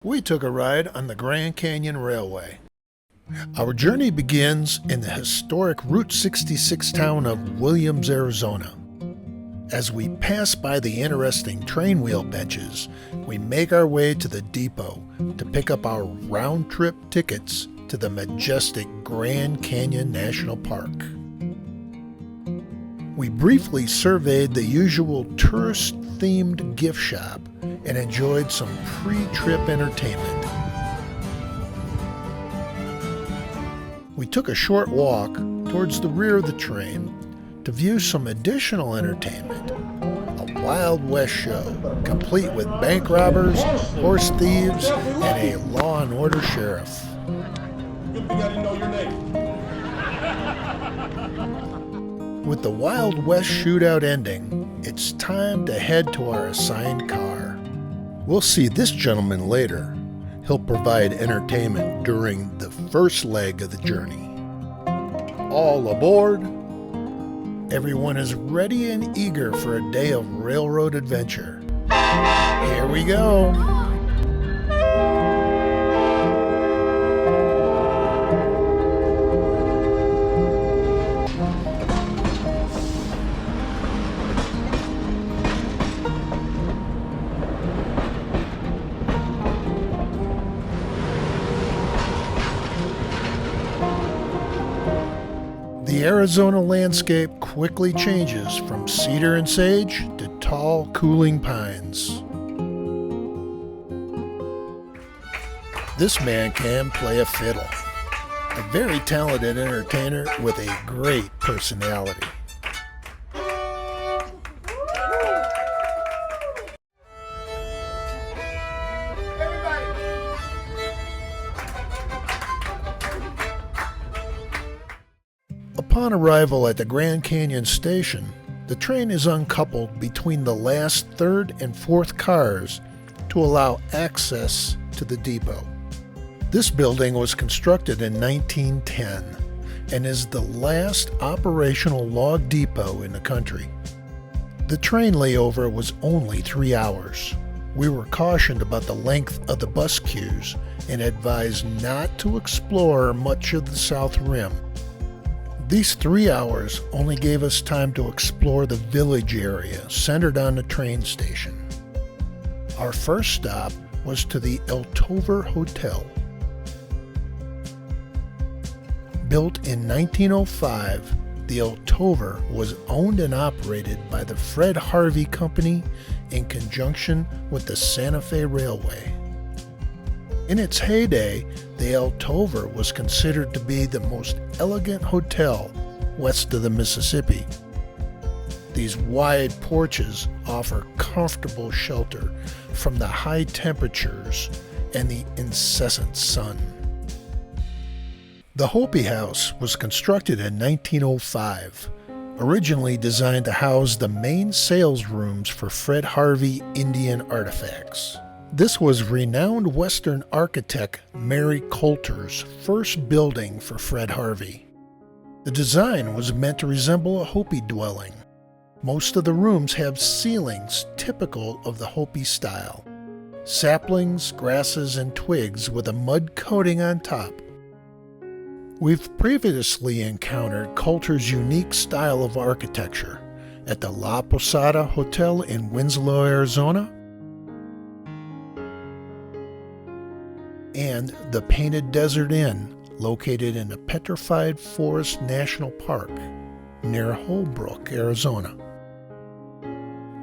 We took a ride on the Grand Canyon Railway. Our journey begins in the historic Route 66 town of Williams, Arizona. As we pass by the interesting train wheel benches, we make our way to the depot to pick up our round-trip tickets to the majestic Grand Canyon National Park. We briefly surveyed the usual tourist-themed gift shop and enjoyed some pre-trip entertainment. We took a short walk towards the rear of the train to view some additional entertainment, a Wild West show, complete with bank robbers, horse thieves, and a law and order sheriff. Good thing I didn't know your name. With the Wild West shootout ending, it's time to head to our assigned car. We'll see this gentleman later. He'll provide entertainment during the first leg of the journey. All aboard! Everyone is ready and eager for a day of railroad adventure. Here we go! The Arizona landscape quickly changes from cedar and sage to tall, cooling pines. This man can play a fiddle, a very talented entertainer with a great personality. Upon arrival at the Grand Canyon station, the train is uncoupled between the last third and fourth cars to allow access to the depot. This building was constructed in 1910 and is the last operational log depot in the country. The train layover was only 3 hours. We were cautioned about the length of the bus queues and advised not to explore much of the South Rim. These 3 hours only gave us time to explore the village area centered on the train station. Our first stop was to the El Tovar Hotel. Built in 1905, the El Tovar was owned and operated by the Fred Harvey Company in conjunction with the Santa Fe Railway. In its heyday, the El Tovar was considered to be the most elegant hotel west of the Mississippi. These wide porches offer comfortable shelter from the high temperatures and the incessant sun. The Hopi House was constructed in 1905, originally designed to house the main sales rooms for Fred Harvey Indian artifacts. This was renowned Western architect Mary Coulter's first building for Fred Harvey. The design was meant to resemble a Hopi dwelling. Most of the rooms have ceilings typical of the Hopi style. Saplings, grasses, and twigs with a mud coating on top. We've previously encountered Coulter's unique style of architecture at the La Posada Hotel in Winslow, Arizona, and the Painted Desert Inn, located in the Petrified Forest National Park near Holbrook, Arizona.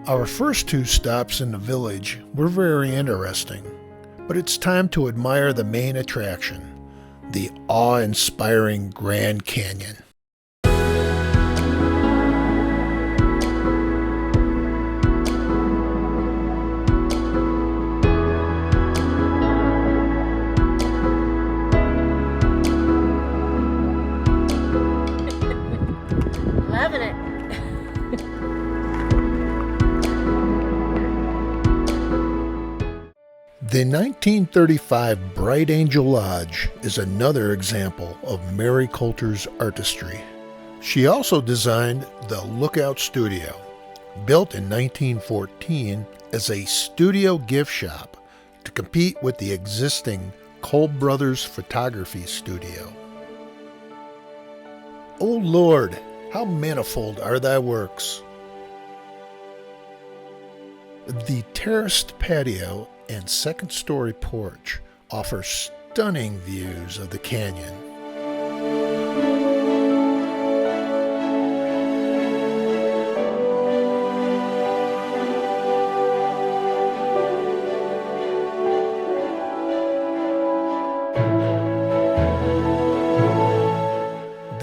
Our first 2 stops in the village were very interesting, but it's time to admire the main attraction, the awe-inspiring Grand Canyon. Loving it. The 1935 Bright Angel Lodge is another example of Mary Coulter's artistry. She also designed the Lookout Studio, built in 1914 as a studio gift shop to compete with the existing Kolb Brothers Photography Studio. O Lord, how manifold are thy works! The terraced patio and second-story porch offer stunning views of the canyon.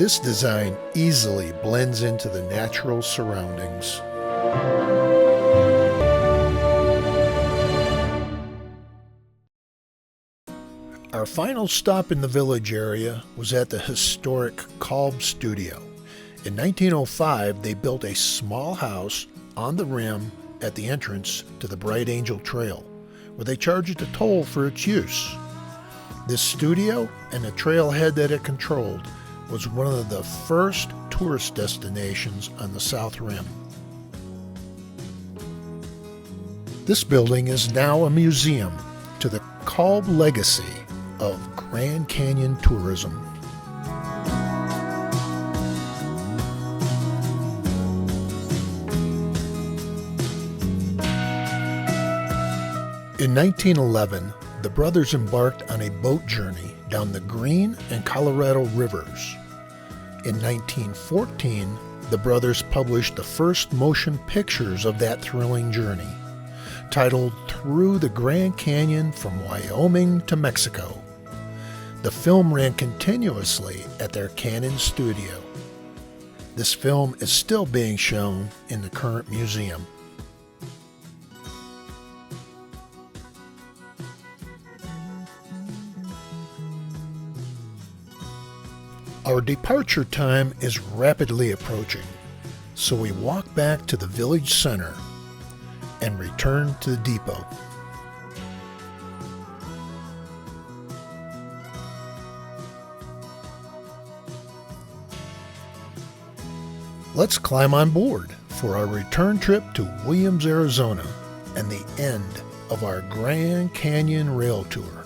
This design easily blends into the natural surroundings. Our final stop in the village area was at the historic Canon Studio. In 1905, they built a small house on the rim at the entrance to the Bright Angel Trail, where they charged a toll for its use. This studio and the trailhead that it controlled was one of the first tourist destinations on the South Rim. This building is now a museum to the Kolb legacy of Grand Canyon tourism. In 1911, the brothers embarked on a boat journey down the Green and Colorado rivers. In 1914, the brothers published the first motion pictures of that thrilling journey, titled Through the Grand Canyon from Wyoming to Mexico. The film ran continuously at their Canon Studio. This film is still being shown in the current museum. Our departure time is rapidly approaching, so we walk back to the village center and return to the depot. Let's climb on board for our return trip to Williams, Arizona, and the end of our Grand Canyon Rail Tour.